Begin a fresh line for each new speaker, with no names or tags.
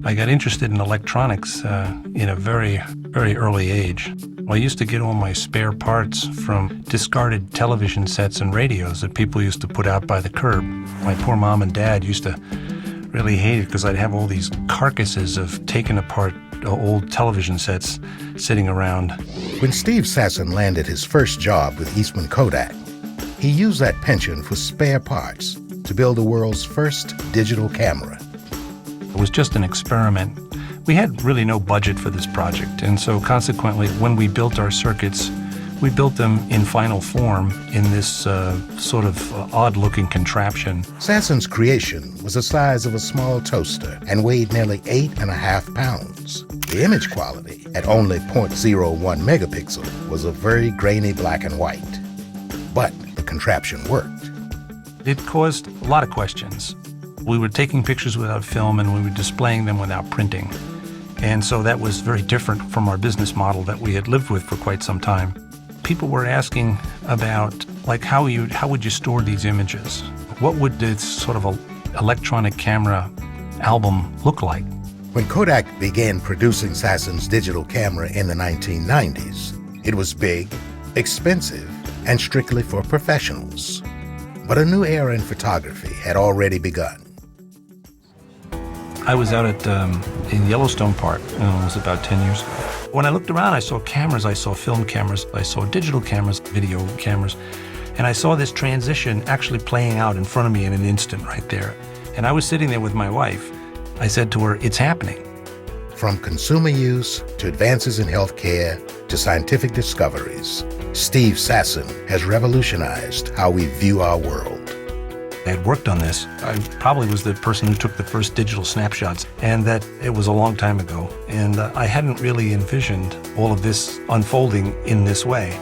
I got interested in electronics in a very, very early age. I used to get all my spare parts from discarded television sets and radios that people used to put out by the curb. My poor mom and dad used to really hate it because I'd have all these carcasses of taken apart old television sets sitting around.
When Steve Sasson landed his first job with Eastman Kodak, he used that pension for spare parts to build the world's first digital camera.
It was just an experiment. We had really no budget for this project, and so consequently, when we built our circuits, we built them in final form in this sort of odd-looking contraption.
Sasson's creation was the size of a small toaster and weighed nearly 8.5 pounds. The image quality, at only 0.01 megapixel, was a very grainy black and white. But the contraption worked.
It caused a lot of questions. We were taking pictures without film and we were displaying them without printing. And so that was very different from our business model that we had lived with for quite some time. People were asking about, like, how would you store these images? What would this sort of electronic camera album look like?
When Kodak began producing Sasson's digital camera in the 1990s, it was big, expensive, and strictly for professionals. But a new era in photography had already begun.
I was out in Yellowstone Park, it was about 10 years ago. When I looked around, I saw cameras, I saw film cameras, I saw digital cameras, video cameras, and I saw this transition actually playing out in front of me in an instant right there. And I was sitting there with my wife. I said to her, "It's happening."
From consumer use to advances in healthcare to scientific discoveries, Steve Sasson has revolutionized how we view our world.
I had worked on this. I probably was the person who took the first digital snapshots, and that it was a long time ago. And I hadn't really envisioned all of this unfolding in this way.